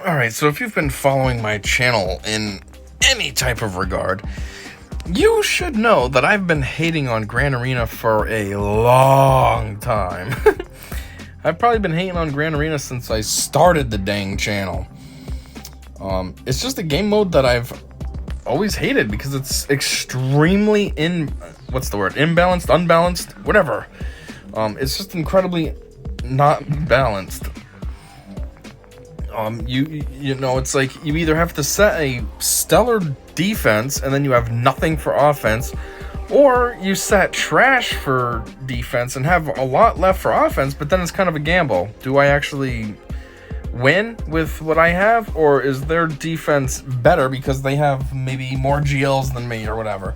Alright, so if you've been following my channel in any type of regard, you should know that I've been hating on Grand Arena for a long time. I've probably been hating on Grand Arena since I started the dang channel. It's just a game mode that I've always hated because it's extremely imbalanced, unbalanced, whatever. It's just incredibly not balanced. You know, it's like you either have to set a stellar defense and then you have nothing for offense, or you set trash for defense and have a lot left for offense, but then it's kind of a gamble. Do I actually win with what I have, or is their defense better because they have maybe more GLs than me or whatever?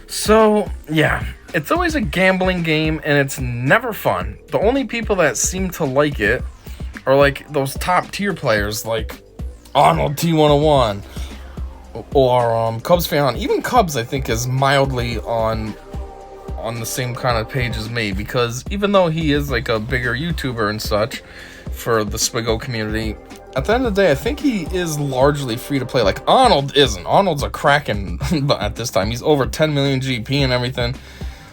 So, yeah, it's always a gambling game and it's never fun. The only people that seem to like it are like those top tier players like Arnold T101 or Cubs fan. Even Cubs, I think, is mildly on the same kind of page as me, because even though he is like a bigger YouTuber and such for the SWGOH community, at the end of the day, I think he is largely free to play. Like Arnold isn't. Arnold's a Kraken at this time. He's over 10 million GP and everything.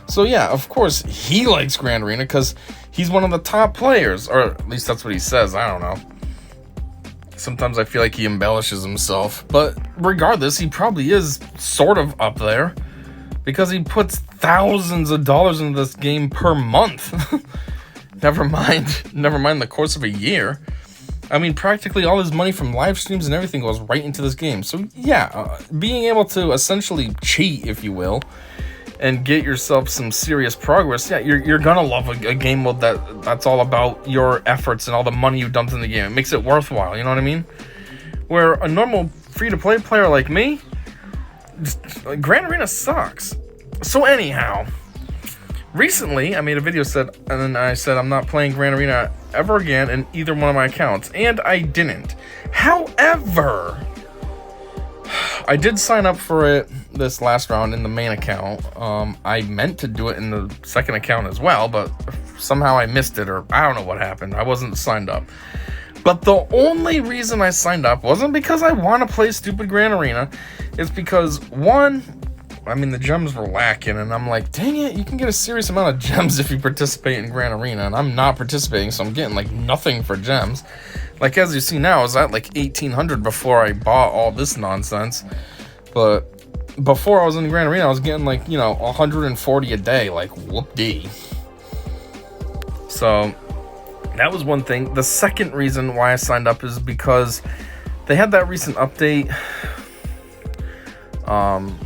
So yeah, of course he likes Grand Arena because he's one of the top players, or at least that's what he says. I don't know. Sometimes I feel like he embellishes himself, but regardless, he probably is sort of up there because he puts thousands of dollars into this game per month. Never mind the course of a year. I mean, practically all his money from live streams and everything goes right into this game. So yeah, being able to essentially cheat, if you will, and get yourself some serious progress, yeah, you're gonna love a game mode that's all about your efforts and all the money you dumped in the game. It makes it worthwhile, you know what I mean? Where a normal free-to-play player like me, Grand Arena sucks. So anyhow, recently I made a video and I said I'm not playing Grand Arena ever again in either one of my accounts, and I didn't. However, I did sign up for it this last round in the main account. I meant to do it in the second account as well, but somehow I missed it, or I don't know what happened. I wasn't signed up. But the only reason I signed up wasn't because I want to play stupid Grand Arena. It's because, one, I mean, the gems were lacking, and I'm like, dang it, you can get a serious amount of gems if you participate in Grand Arena, and I'm not participating, so I'm getting like nothing for gems. Like, as you see now, I was at like 1,800 before I bought all this nonsense. But before I was in the Grand Arena, I was getting like, 140 a day. Like, whoop-dee. So, that was one thing. The second reason why I signed up is because they had that recent update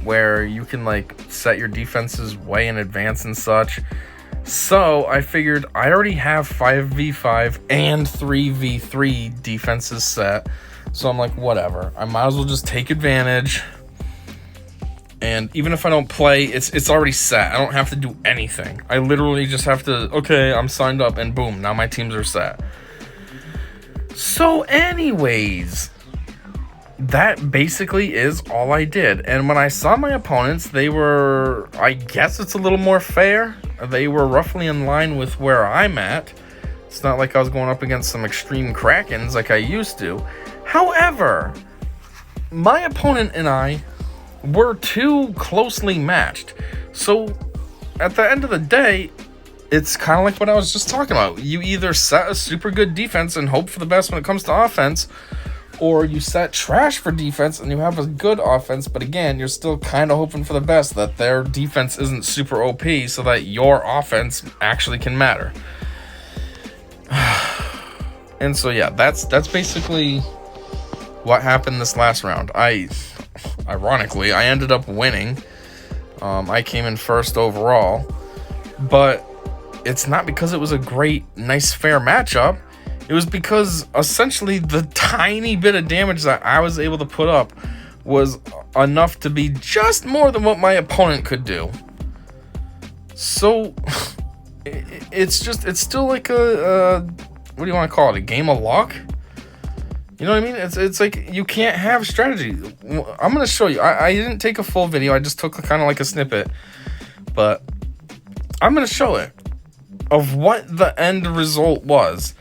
where you can like set your defenses way in advance and such. So I figured I already have 5v5 and 3v3 defenses set, so I'm like, whatever, I might as well just take advantage. And even if I don't play, it's already set. I don't have to do anything. I literally just have to, okay, I'm signed up, and boom, now my teams are set. So anyways, that basically is all I did. And when I saw my opponents, they were, I guess it's a little more fair. They were roughly in line with where I'm at. It's not like I was going up against some extreme Krakens like I used to. However, my opponent and I were too closely matched. So at the end of the day, it's kind of like what I was just talking about. You either set a super good defense and hope for the best when it comes to offense, or you set trash for defense and you have a good offense, but again, you're still kind of hoping for the best, that their defense isn't super OP so that your offense actually can matter. And so yeah, that's basically what happened this last round. Ironically, I ended up winning. I came in first overall, but it's not because it was a great, nice, fair matchup. It was because essentially the tiny bit of damage that I was able to put up was enough to be just more than what my opponent could do. So it's still like a what do you want to call it? A game of luck? You know what I mean? It's like you can't have strategy. I'm going to show you. I didn't take a full video. I just took kind of like a snippet. But I'm going to show it of what the end result was.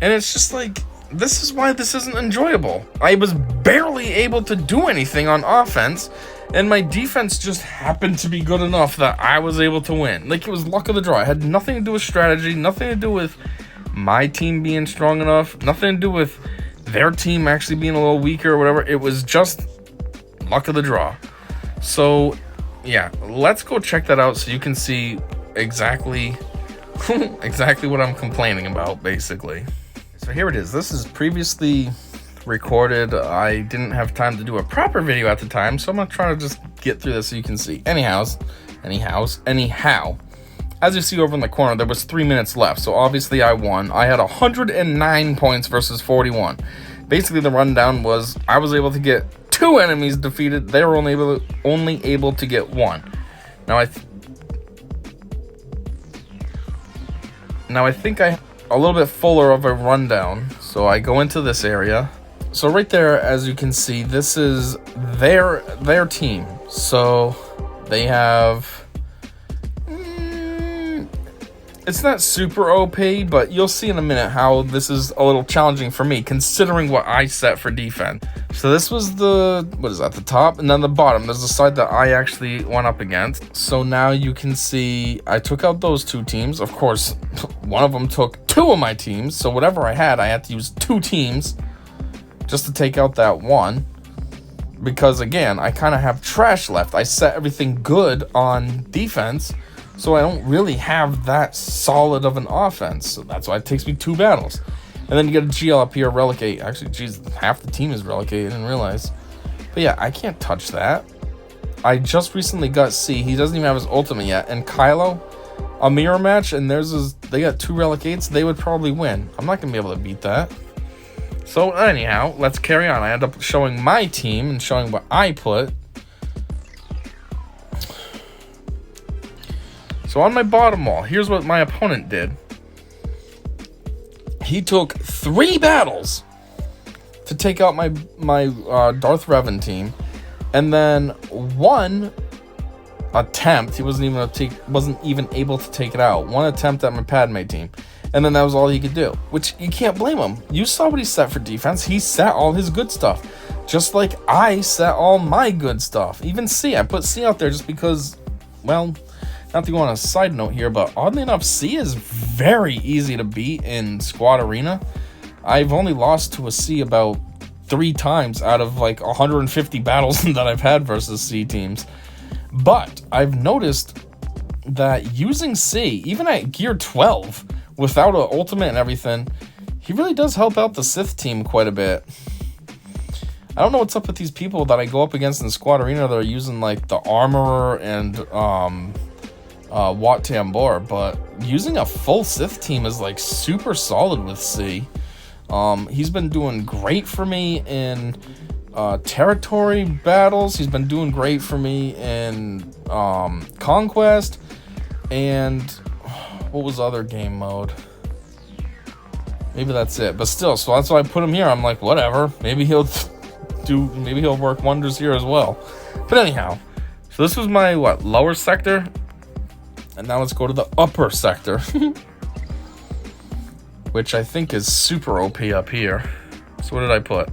And it's just like, this is why this isn't enjoyable. I was barely able to do anything on offense, and my defense just happened to be good enough that I was able to win. Like, it was luck of the draw. It had nothing to do with strategy, nothing to do with my team being strong enough, nothing to do with their team actually being a little weaker or whatever. It was just luck of the draw. So, yeah, let's go check that out so you can see exactly what I'm complaining about, basically. So here it is. This is previously recorded. I didn't have time to do a proper video at the time, so I'm gonna try to just get through this so you can see. Anyhow, as you see over in the corner, there was 3 minutes left, so obviously I won. I had 109 points versus 41. Basically, the rundown was I was able to get 2 enemies defeated. They were only able to get 1. Now I think I a little bit fuller of a rundown. So I go into this area. So right there, as you can see, this is their team. So they have it's not super OP, but you'll see in a minute how this is a little challenging for me, considering what I set for defense. So this was the top, and then the bottom. There's the side that I actually went up against. So now you can see I took out those 2 teams. Of course, one of them took 2 of my teams. So whatever I had to use 2 teams just to take out that one. Because again, I kind of have trash left. I set everything good on defense, so I don't really have that solid of an offense. So that's why it takes me 2 battles. And then you get a GL up here, relegate. Actually, geez, half the team is relegated, I didn't realize. But yeah, I can't touch that. I just recently got C. He doesn't even have his ultimate yet. And Kylo, a mirror match, and they got 2 relegates. They would probably win. I'm not going to be able to beat that. So anyhow, let's carry on. I end up showing my team and showing what I put. So on my bottom wall, here's what my opponent did. He took 3 battles to take out my Darth Revan team, and then 1 attempt. He wasn't even able to take it out. 1 attempt at my Padme team, and then that was all he could do. Which you can't blame him. You saw what he set for defense. He set all his good stuff, just like I set all my good stuff. Even C, I put C out there just because, well, not to go on a side note here, but oddly enough, C is very easy to beat in Squad Arena. I've only lost to a C about 3 times out of like 150 battles that I've had versus C teams. But I've noticed that using C, even at gear 12, without an ultimate and everything, he really does help out the Sith team quite a bit. I don't know what's up with these people that I go up against in Squad Arena that are using like the Armorer and Wat Tambor, but using a full Sith team is like super solid with C. He's been doing great for me in territory battles. He's been doing great for me in Conquest, and what was the other game mode? Maybe that's it, but still, so that's why I put him here. I'm like, whatever, maybe he'll work wonders here as well. But anyhow, so this was my lower sector. And now let's go to the upper sector, which I think is super OP up here. So what did I put?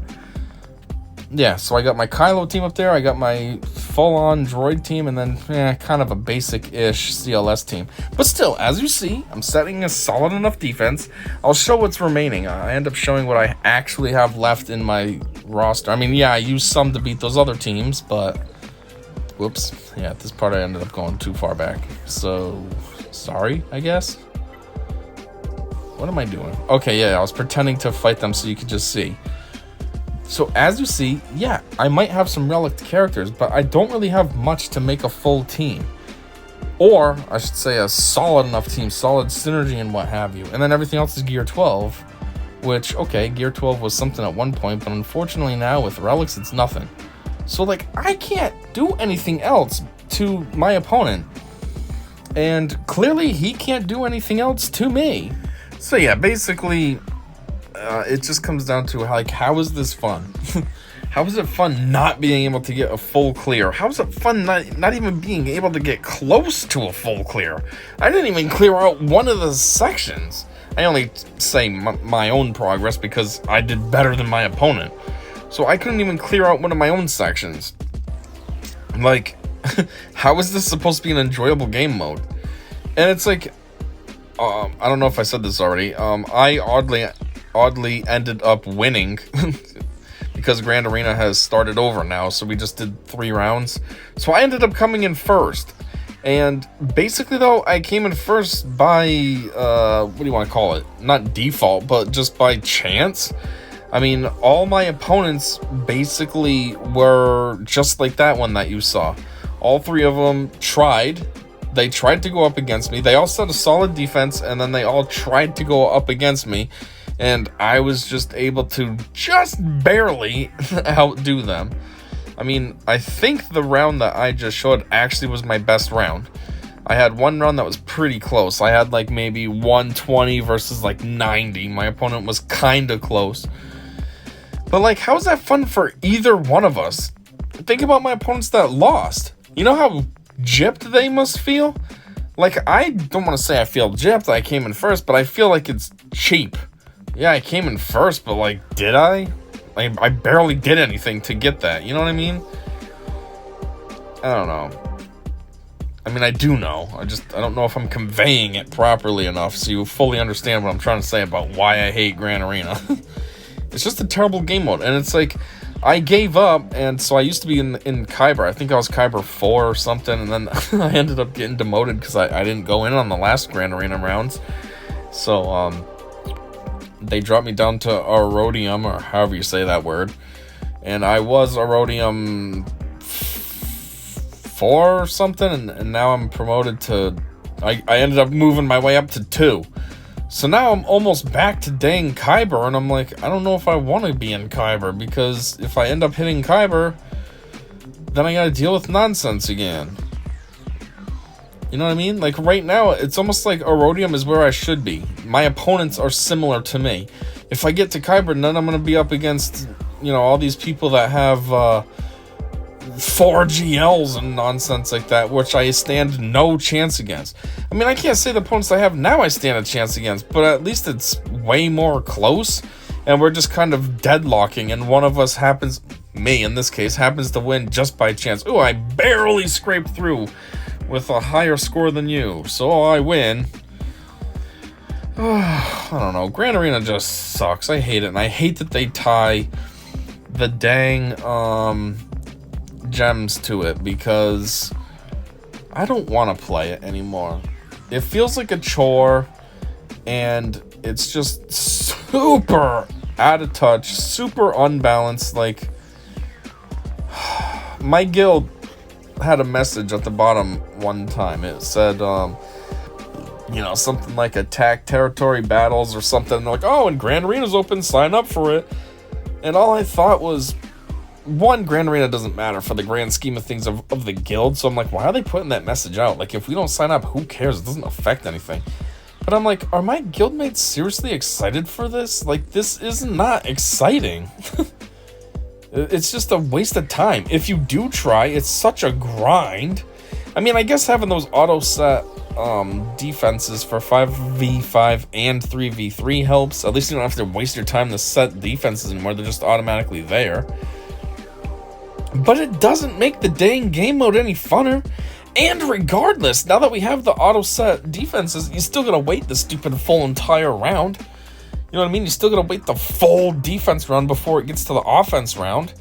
Yeah, so I got my Kylo team up there. I got my full-on droid team, and then kind of a basic-ish CLS team. But still, as you see, I'm setting a solid enough defense. I'll show what's remaining. I end up showing what I actually have left in my roster. I mean, yeah, I used some to beat those other teams, but... Whoops. Yeah, at this part I ended up going too far back. So, sorry, I guess. What am I doing? Okay, yeah, I was pretending to fight them so you could just see. So, as you see, yeah, I might have some relic characters, but I don't really have much to make a full team. Or, I should say, a solid enough team, solid synergy and what have you. And then everything else is Gear 12, which, okay, Gear 12 was something at one point, but unfortunately now with relics, it's nothing. So, like, I can't do anything else to my opponent. And clearly, he can't do anything else to me. So, yeah, basically, it just comes down to, how is this fun? How is it fun not being able to get a full clear? How is it fun not even being able to get close to a full clear? I didn't even clear out one of the sections. I only say my own progress because I did better than my opponent. So I couldn't even clear out one of my own sections. Like, how is this supposed to be an enjoyable game mode? And it's like, I don't know if I said this already. I oddly ended up winning because Grand Arena has started over now. So we just did 3 rounds. So I ended up coming in first. And basically, though, I came in first by, what do you want to call it? Not default, but just by chance. I mean, all my opponents basically were just like that one that you saw. All 3 of them tried. They tried to go up against me. They all set a solid defense, and then they all tried to go up against me. And I was just able to just barely outdo them. I mean, I think the round that I just showed actually was my best round. I had one round that was pretty close. I had like maybe 120 versus like 90. My opponent was kind of close. But like, how is that fun for either one of us? Think about my opponents that lost. You know how gypped they must feel? Like, I don't want to say I feel gypped, I came in first, but I feel like it's cheap. Yeah, I came in first, but like, did I? I barely did anything to get that, you know what I mean? I don't know. I mean, I do know. I don't know if I'm conveying it properly enough so you fully understand what I'm trying to say about why I hate Gran Arena. It's just a terrible game mode, and it's like, I gave up, and so I used to be in Kyber. I think I was Kyber 4 or something, and then I ended up getting demoted because I didn't go in on the last Gran Arena rounds. So, they dropped me down to Arodium, or however you say that word. And I was Arodium 4 or something, and now I'm promoted to... I ended up moving my way up to 2. So now I'm almost back to dang Kyber, and I'm like, I don't know if I want to be in Kyber, because if I end up hitting Kyber, then I gotta deal with nonsense again. You know what I mean? Like, right now, it's almost like Arodium is where I should be. My opponents are similar to me. If I get to Kyber, then I'm going to be up against, you know, all these people that have 4 GLs and nonsense like that, which I stand no chance against. I mean, I can't say the opponents I have now I stand a chance against, but at least it's way more close, and we're just kind of deadlocking, and one of us happens, me in this case, happens to win just by chance. Ooh, I barely scraped through with a higher score than you, so I win. I don't know, Gran Arena just sucks. I hate it, and I hate that they tie the dang gems to it, because I don't want to play it anymore. It feels like a chore, and it's just super out of touch, super unbalanced. Like, my guild had a message at the bottom one time. It said, you know, something like attack territory battles or something. They're like, oh, and Grand Arena's open, sign up for it. And all I thought was, one, Grand Arena doesn't matter for the grand scheme of things of the guild. So I'm like, why are they putting that message out? Like, if we don't sign up, who cares? It doesn't affect anything. But I'm like, are my guildmates seriously excited for this? Like, this is not exciting. It's just a waste of time. If you do try, it's such a grind. I mean, I guess having those auto set defenses for 5v5 and 3v3 helps. At least you don't have to waste your time to set defenses anymore. They're just automatically there. But it doesn't make the dang game mode any funner. And regardless, now that we have the auto set defenses, you still gotta wait the stupid full entire round. You know what I mean? You still gotta wait the full defense round before it gets to the offense round.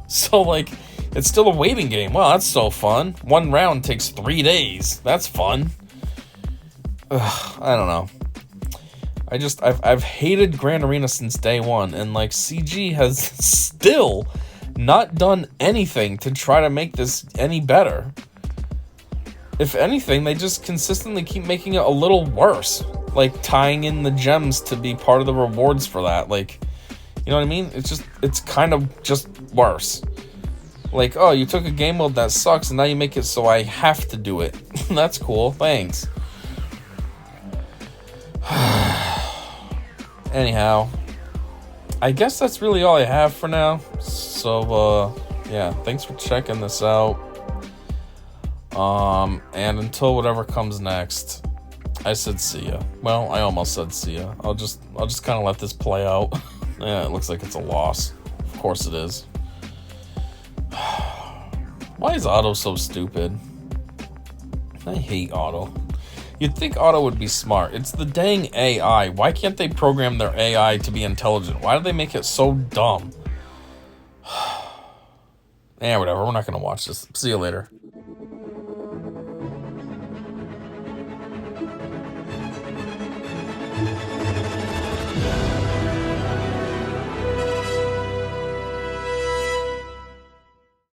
So like, it's still a waiting game. Wow, that's so fun. One round takes 3 days. That's fun. Ugh, I don't know. I've hated Grand Arena since day one, and like, CG has still not done anything to try to make this any better. If anything, they just consistently keep making it a little worse. Like, tying in the gems to be part of the rewards for that. Like, you know what I mean? It's kind of just worse. Like, oh, you took a game mode that sucks, and now you make it so I have to do it. That's cool, thanks. Anyhow, I guess that's really all I have for now. So, yeah, thanks for checking this out. And until whatever comes next, I said see ya. Well, I almost said see ya. I'll just kind of let this play out. Yeah, it looks like it's a loss. Of course it is. Why is Otto so stupid? I hate Otto. You'd think Otto would be smart. It's the dang AI. Why can't they program their AI to be intelligent? Why do they make it so dumb? Yeah, whatever. We're not going to watch this. See you later.